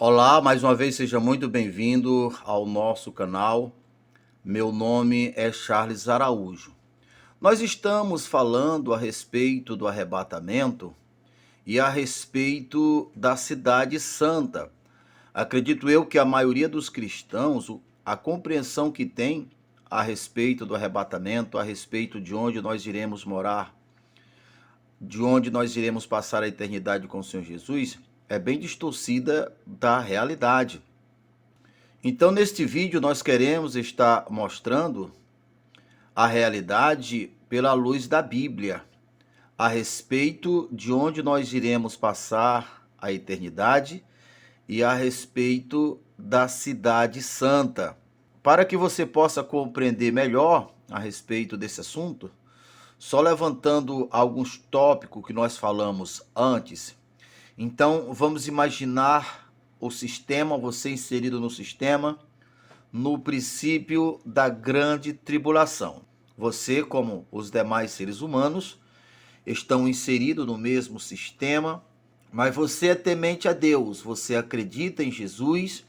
Olá, mais uma vez seja muito bem-vindo ao nosso canal. Meu nome é Charles Araújo. Nós estamos falando a respeito do arrebatamento e a respeito da Cidade Santa. Acredito eu que a maioria dos cristãos, a compreensão que tem a respeito do arrebatamento, a respeito de onde nós iremos morar, de onde nós iremos passar a eternidade com o Senhor Jesus, é bem distorcida da realidade. Então, neste vídeo, nós queremos estar mostrando a realidade pela luz da Bíblia, a respeito de onde nós iremos passar a eternidade e a respeito da Cidade Santa. Para que você possa compreender melhor a respeito desse assunto, só levantando alguns tópicos que nós falamos antes. Então, vamos imaginar o sistema, você inserido no sistema, no princípio da grande tribulação. Você, como os demais seres humanos, estão inseridos no mesmo sistema, mas você é temente a Deus, você acredita em Jesus,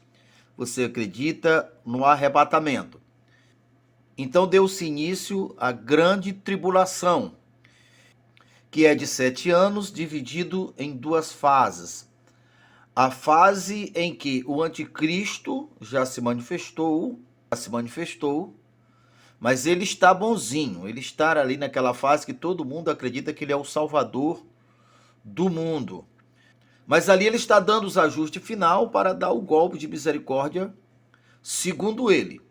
você acredita no arrebatamento. Então deu-se início à grande tribulação, que é de 7 anos, dividido em duas fases. A fase em que o anticristo já se manifestou, mas ele está bonzinho, ele está ali naquela fase que todo mundo acredita que ele é o salvador do mundo. Mas ali ele está dando os ajustes final para dar o golpe de misericórdia, segundo ele.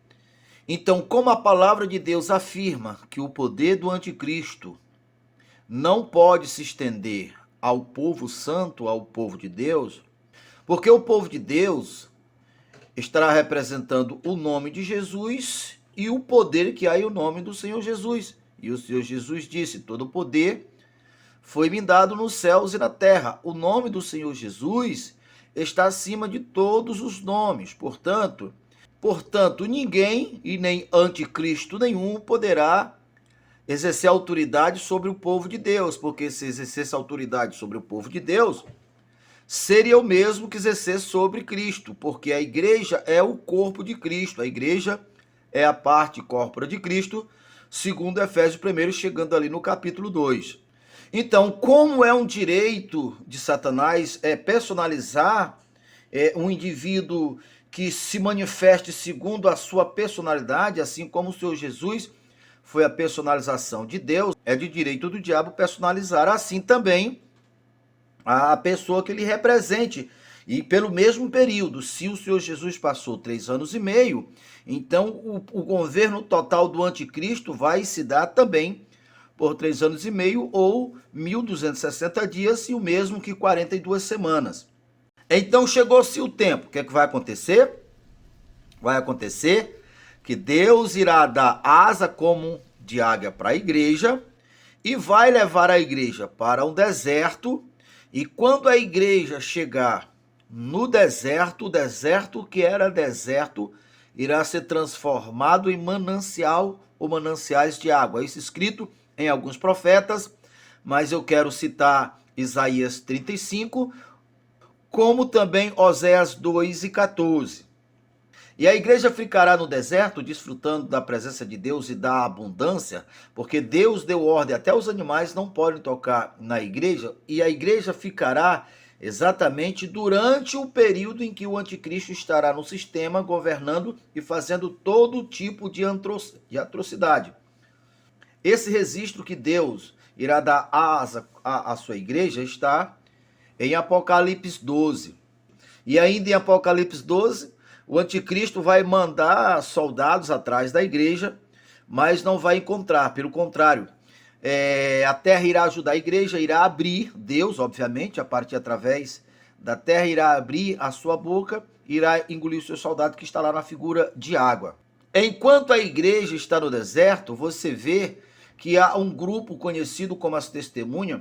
Então, como a palavra de Deus afirma que o poder do anticristo não pode se estender ao povo santo, ao povo de Deus, porque o povo de Deus estará representando o nome de Jesus e o poder que há em o nome do Senhor Jesus. E o Senhor Jesus disse: todo poder foi-me dado nos céus e na terra. O nome do Senhor Jesus está acima de todos os nomes. Portanto, ninguém e nem anticristo nenhum poderá exercer autoridade sobre o povo de Deus, porque se exercesse autoridade sobre o povo de Deus, seria o mesmo que exercer sobre Cristo, porque a igreja é o corpo de Cristo, a igreja é a parte corpórea de Cristo, segundo Efésios 1, chegando ali no capítulo 2. Então, como é um direito de Satanás personalizar um indivíduo que se manifeste segundo a sua personalidade, assim como o Senhor Jesus foi a personalização de Deus, é de direito do diabo personalizar assim também a pessoa que ele represente. E pelo mesmo período, se o Senhor Jesus passou 3 anos e meio, então o governo total do anticristo vai se dar também por 3 anos e meio ou 1.260 dias, e o mesmo que 42 semanas. Então chegou-se o tempo. O que é que vai acontecer? Vai acontecer que Deus irá dar asa como de águia para a igreja e vai levar a igreja para um deserto. E quando a igreja chegar no deserto, o deserto que era deserto irá ser transformado em manancial ou mananciais de água. Isso escrito em alguns profetas, mas eu quero citar Isaías 35, como também Oséias 2:14. E a igreja ficará no deserto, desfrutando da presença de Deus e da abundância, porque Deus deu ordem, até os animais não podem tocar na igreja, e a igreja ficará exatamente durante o período em que o anticristo estará no sistema, governando e fazendo todo tipo de atrocidade. Esse registro que Deus irá dar asa à sua igreja está em Apocalipse 12. E ainda em Apocalipse 12, o anticristo vai mandar soldados atrás da igreja, mas não vai encontrar. Pelo contrário, a terra irá ajudar a igreja, irá abrir, Deus, obviamente, a partir através da terra, irá abrir a sua boca, irá engolir o seu soldado que está lá na figura de água. Enquanto a igreja está no deserto, você vê que há um grupo conhecido como as testemunhas,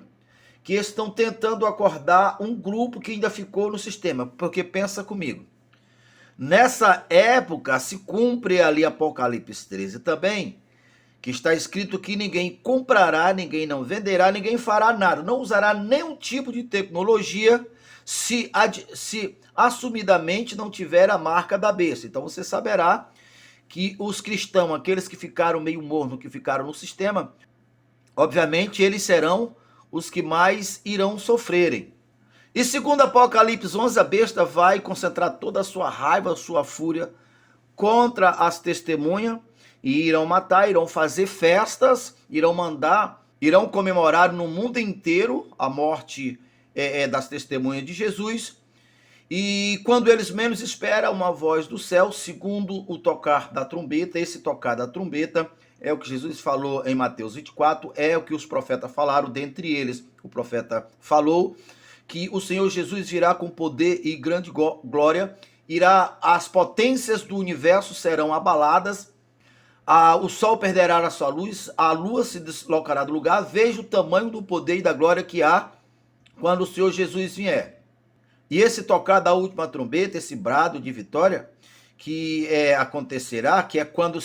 que estão tentando acordar um grupo que ainda ficou no sistema. Porque pensa comigo, nessa época se cumpre ali Apocalipse 13 também, que está escrito que ninguém comprará, ninguém não venderá, ninguém fará nada, não usará nenhum tipo de tecnologia se assumidamente não tiver a marca da besta. Então você saberá que os cristãos, aqueles que ficaram meio mornos, que ficaram no sistema, obviamente eles serão os que mais irão sofrerem. E segundo Apocalipse 11, a besta vai concentrar toda a sua raiva, a sua fúria contra as testemunhas, e irão matar, irão fazer festas, irão comemorar no mundo inteiro a morte das testemunhas de Jesus. E quando eles menos esperam, uma voz do céu, segundo o tocar da trombeta. Esse tocar da trombeta é o que Jesus falou em Mateus 24, é o que os profetas falaram, dentre eles o profeta falou que o Senhor Jesus virá com poder e grande glória, as potências do universo serão abaladas, o sol perderá a sua luz, a lua se deslocará do lugar. Veja o tamanho do poder e da glória que há quando o Senhor Jesus vier. E esse tocar da última trombeta, esse brado de vitória, que acontecerá, que é quando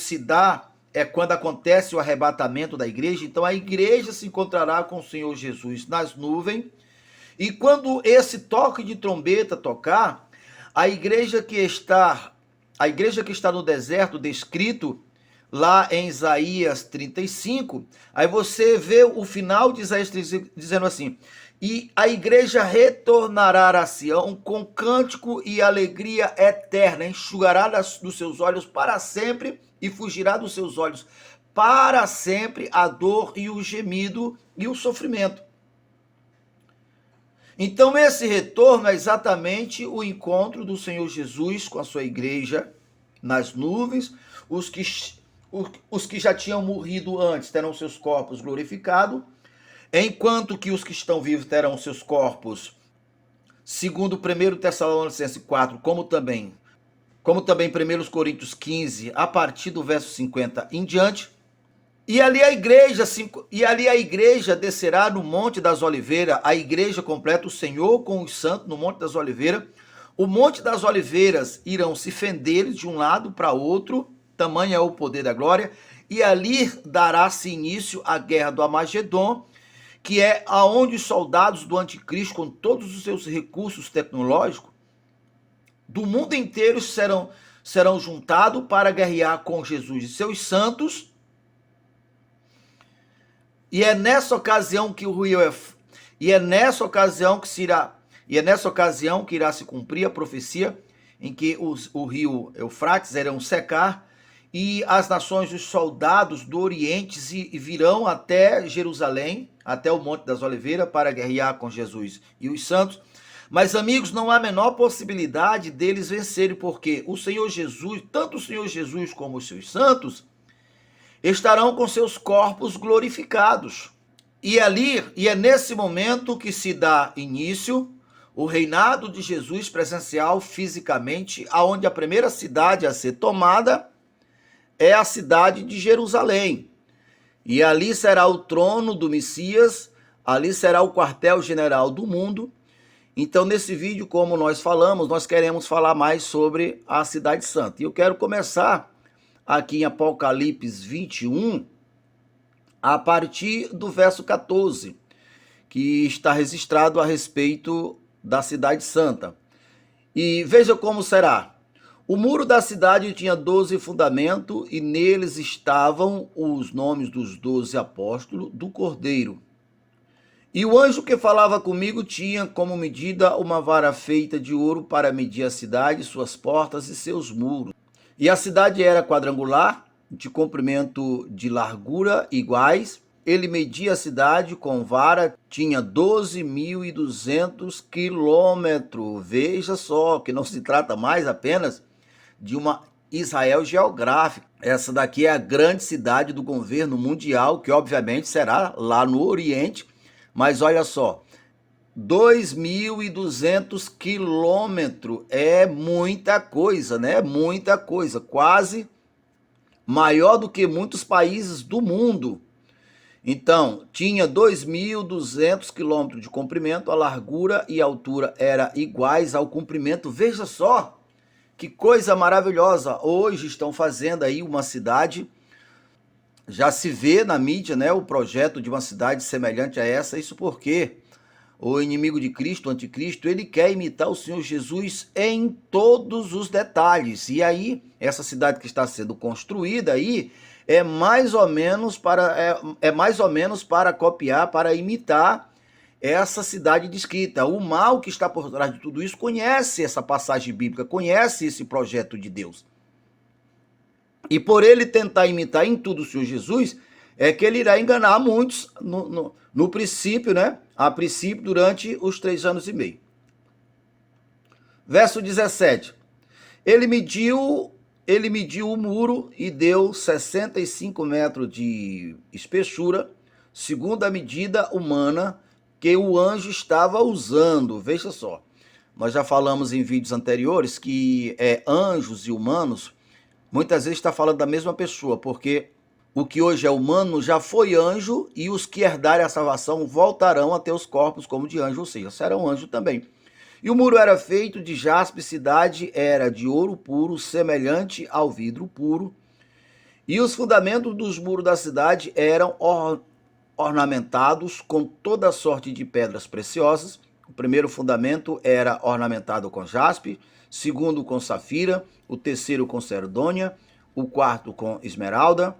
acontece o arrebatamento da igreja. Então a igreja se encontrará com o Senhor Jesus nas nuvens. E quando esse toque de trombeta tocar, a igreja que está no deserto, descrito lá em Isaías 35, aí você vê o final de Isaías 35 dizendo assim: e a igreja retornará a Sião com cântico e alegria eterna, enxugará dos seus olhos para sempre e fugirá dos seus olhos para sempre a dor e o gemido e o sofrimento. Então esse retorno é exatamente o encontro do Senhor Jesus com a sua igreja nas nuvens. Os que já tinham morrido antes terão seus corpos glorificados, enquanto que os que estão vivos terão seus corpos, segundo 1 Tessalonicenses 4, como também 1 Coríntios 15, a partir do verso 50 em diante. E ali a igreja descerá no Monte das Oliveiras, a igreja completa, o Senhor com os santos no Monte das Oliveiras. O Monte das Oliveiras irão se fender de um lado para outro, tamanho é o poder da glória, e ali dará-se início à guerra do Armagedon, que é aonde os soldados do anticristo, com todos os seus recursos tecnológicos, do mundo inteiro serão juntados para guerrear com Jesus e seus santos. E é nessa ocasião que irá se cumprir a profecia em que o rio Eufrates irão secar e as nações dos soldados do Oriente virão até Jerusalém, até o Monte das Oliveiras, para guerrear com Jesus e os santos. Mas, amigos, não há a menor possibilidade deles vencerem, porque o Senhor Jesus, tanto o Senhor Jesus como os seus santos, estarão com seus corpos glorificados. E é nesse momento que se dá início o reinado de Jesus presencial fisicamente, aonde a primeira cidade a ser tomada é a cidade de Jerusalém. E ali será o trono do Messias, ali será o quartel-general do mundo. Então, nesse vídeo, como nós falamos, nós queremos falar mais sobre a Cidade Santa. E eu quero começar aqui em Apocalipse 21, a partir do verso 14, que está registrado a respeito da Cidade Santa. E veja como será. O muro da cidade tinha 12 fundamentos, e neles estavam os nomes dos 12 apóstolos do Cordeiro. E o anjo que falava comigo tinha como medida uma vara feita de ouro para medir a cidade, suas portas e seus muros. E a cidade era quadrangular, de comprimento de largura iguais. Ele media a cidade com vara, tinha 12.200 quilômetros. Veja só, que não se trata mais apenas de uma Israel geográfica. Essa daqui é a grande cidade do governo mundial, que obviamente será lá no Oriente. Mas olha só, 2.200 quilômetros é muita coisa, né? Muita coisa, quase maior do que muitos países do mundo. Então, tinha 2.200 quilômetros de comprimento, a largura e a altura eram iguais ao comprimento. Veja só, que coisa maravilhosa. Hoje estão fazendo aí uma cidade, já se vê na mídia, né, o projeto de uma cidade semelhante a essa. Isso porque o inimigo de Cristo, o anticristo, ele quer imitar o Senhor Jesus em todos os detalhes. E aí, essa cidade que está sendo construída aí é mais ou menos para copiar, para imitar essa cidade descrita. O mal que está por trás de tudo isso conhece essa passagem bíblica, conhece esse projeto de Deus. E por ele tentar imitar em tudo o Senhor Jesus, é que ele irá enganar muitos no princípio, né? A princípio, durante os 3 anos e meio. Verso 17. Ele mediu o muro e deu 65 metros de espessura, segundo a medida humana que o anjo estava usando. Veja só, nós já falamos em vídeos anteriores que anjos e humanos, muitas vezes está falando da mesma pessoa, porque o que hoje é humano já foi anjo, e os que herdarem a salvação voltarão a ter os corpos como de anjo, ou seja, serão anjo também. E o muro era feito de jaspe, cidade era de ouro puro, semelhante ao vidro puro, e os fundamentos dos muros da cidade eram ornamentados com toda sorte de pedras preciosas. O primeiro fundamento era ornamentado com jaspe, segundo com safira, o terceiro com sardônia, o quarto com esmeralda,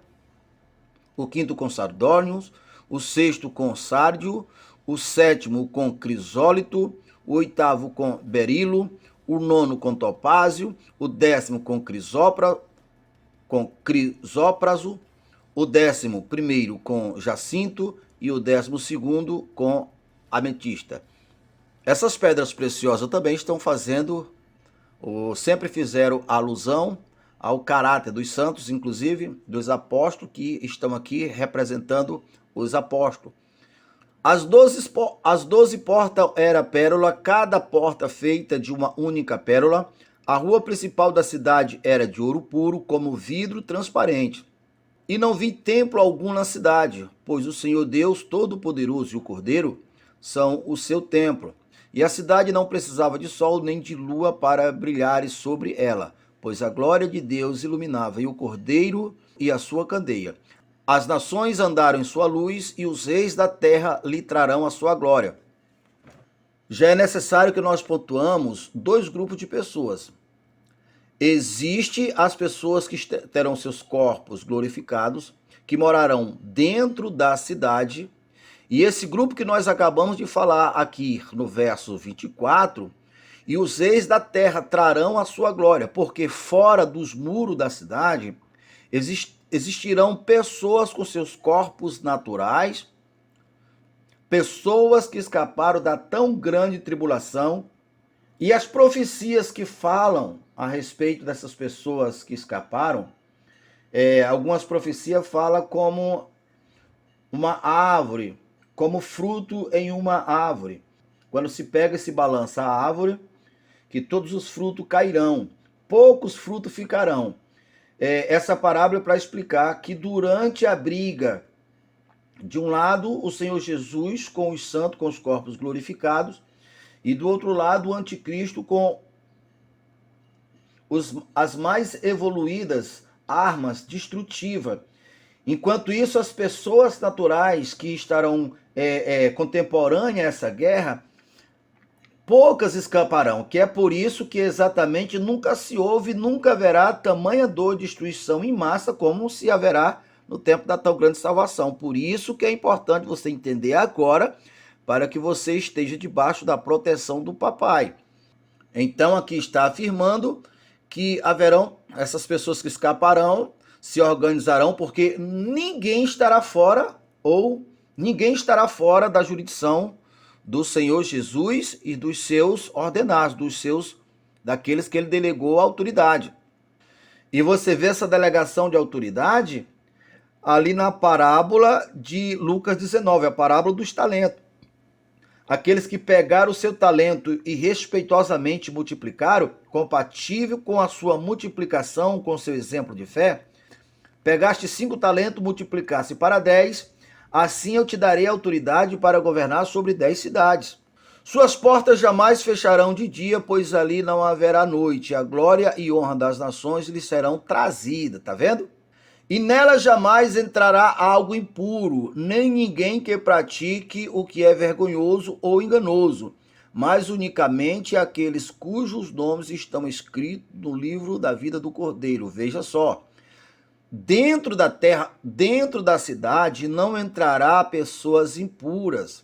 o quinto com sardônios, o sexto com sárdio, o sétimo com crisólito, o oitavo com berilo, o nono com topázio, o 10º com crisópraso, o 11º com jacinto e o 12º com ametista. Essas pedras preciosas também estão fazendo, ou sempre fizeram alusão ao caráter dos santos, inclusive dos apóstolos, que estão aqui representando os apóstolos. As 12 portas era pérola, cada porta feita de uma única pérola. A rua principal da cidade era de ouro puro, como vidro transparente. E não vi templo algum na cidade, pois o Senhor Deus Todo-Poderoso e o Cordeiro são o seu templo. E a cidade não precisava de sol nem de lua para brilhares sobre ela, pois a glória de Deus iluminava, e o Cordeiro e a sua candeia. As nações andaram em sua luz, e os reis da terra lhe trarão a sua glória. Já é necessário que nós pontuamos 2 grupos de pessoas. Existe as pessoas que terão seus corpos glorificados, que morarão dentro da cidade, e esse grupo que nós acabamos de falar aqui no verso 24, e os reis da terra trarão a sua glória, porque fora dos muros da cidade existirão pessoas com seus corpos naturais, pessoas que escaparam da tão grande tribulação, e as profecias que falam a respeito dessas pessoas que escaparam, algumas profecias falam como uma árvore, como fruto em uma árvore. Quando se pega e se balança a árvore, que todos os frutos cairão, poucos frutos ficarão. Essa parábola é para explicar que durante a briga, de um lado o Senhor Jesus com os santos, com os corpos glorificados, e do outro lado o anticristo com as mais evoluídas armas destrutivas. Enquanto isso, as pessoas naturais que estarão contemporâneas a essa guerra, poucas escaparão, que é por isso que exatamente nunca se houve, nunca haverá tamanha dor e destruição em massa como se haverá no tempo da tão grande salvação. Por isso que é importante você entender agora, para que você esteja debaixo da proteção do papai. Então aqui está afirmando que haverão essas pessoas que escaparão, se organizarão, porque ninguém estará fora, ou ninguém estará fora da jurisdição do Senhor Jesus e dos seus ordenados, daqueles que ele delegou a autoridade. E você vê essa delegação de autoridade ali na parábola de Lucas 19, a parábola dos talentos. Aqueles que pegaram o seu talento e respeitosamente multiplicaram, compatível com a sua multiplicação, com seu exemplo de fé. Pegaste 5 talentos, multiplicaste para 10, assim eu te darei autoridade para governar sobre 10 cidades. Suas portas jamais fecharão de dia, pois ali não haverá noite. A glória e honra das nações lhe serão trazidas, tá vendo? E nela jamais entrará algo impuro, nem ninguém que pratique o que é vergonhoso ou enganoso, mas unicamente aqueles cujos nomes estão escritos no livro da vida do Cordeiro. Veja só, dentro da terra, dentro da cidade, não entrará pessoas impuras.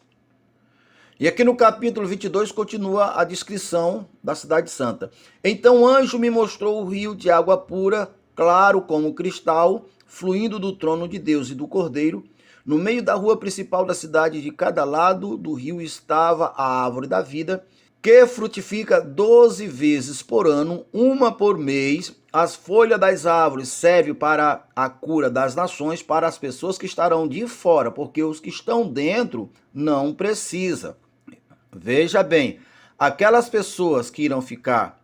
E aqui no capítulo 22 continua a descrição da cidade santa. Então o anjo me mostrou o rio de água pura, claro como cristal, fluindo do trono de Deus e do Cordeiro. No meio da rua principal da cidade, de cada lado do rio, estava a árvore da vida, que frutifica 12 vezes por ano, uma por mês. As folhas das árvores servem para a cura das nações, para as pessoas que estarão de fora, porque os que estão dentro não precisam. Veja bem, aquelas pessoas que irão ficar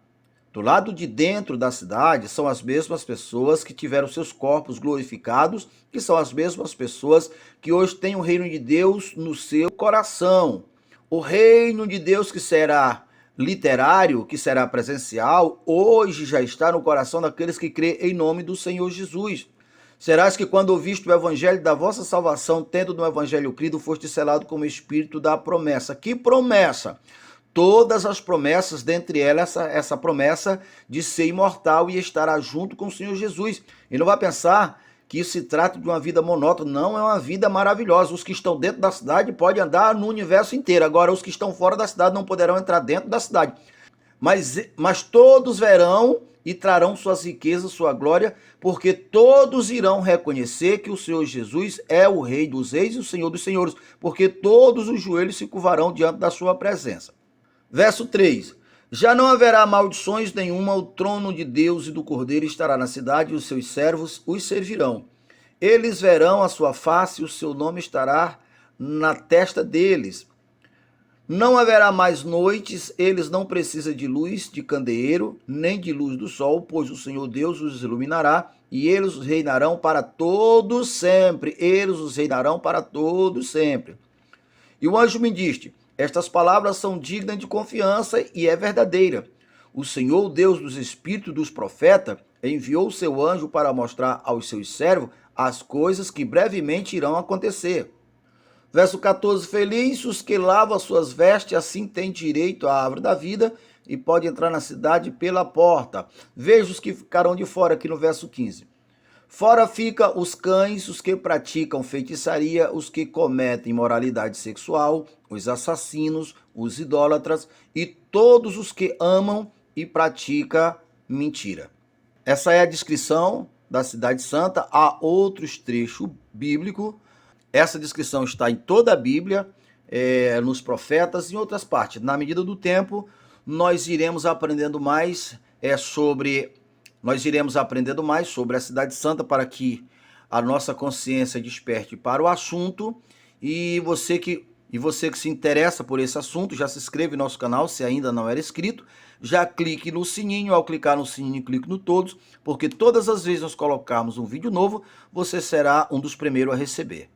do lado de dentro da cidade são as mesmas pessoas que tiveram seus corpos glorificados, que são as mesmas pessoas que hoje têm o reino de Deus no seu coração. O reino de Deus que será literário, que será presencial, hoje já está no coração daqueles que crêem em nome do Senhor Jesus. Serás que quando ouviste o evangelho da vossa salvação, tendo no evangelho crido, foste selado com o espírito da promessa. Que promessa? Todas as promessas, dentre elas essa promessa de ser imortal e estará junto com o Senhor Jesus. E não vai pensar que isso se trata de uma vida monótona, não, é uma vida maravilhosa. Os que estão dentro da cidade podem andar no universo inteiro, agora os que estão fora da cidade não poderão entrar dentro da cidade. Mas todos verão e trarão suas riquezas, sua glória, porque todos irão reconhecer que o Senhor Jesus é o Rei dos Reis e o Senhor dos Senhores, porque todos os joelhos se curvarão diante da sua presença. Verso 3. Já não haverá maldições nenhuma, o trono de Deus e do Cordeiro estará na cidade, e os seus servos os servirão. Eles verão a sua face, e o seu nome estará na testa deles. Não haverá mais noites, eles não precisam de luz de candeeiro, nem de luz do sol, pois o Senhor Deus os iluminará, e eles os reinarão para todos sempre. Eles os reinarão para todos sempre. E o anjo me disse: estas palavras são dignas de confiança e é verdadeira. O Senhor, Deus dos espíritos dos profetas, enviou o seu anjo para mostrar aos seus servos as coisas que brevemente irão acontecer. Verso 14, feliz os que lavam as suas vestes, assim têm direito à árvore da vida e pode entrar na cidade pela porta. Veja os que ficarão de fora aqui no verso 15. Fora fica os cães, os que praticam feitiçaria, os que cometem imoralidade sexual, os assassinos, os idólatras e todos os que amam e praticam mentira. Essa é a descrição da Cidade Santa. Há outros trechos bíblicos. Essa descrição está em toda a Bíblia, nos profetas e em outras partes. Na medida do tempo, nós iremos aprendendo mais sobre a Cidade Santa para que a nossa consciência desperte para o assunto. E você que se interessa por esse assunto, já se inscreve no nosso canal se ainda não era inscrito. Já clique no sininho, ao clicar no sininho, clique no todos, porque todas as vezes nós colocarmos um vídeo novo, você será um dos primeiros a receber.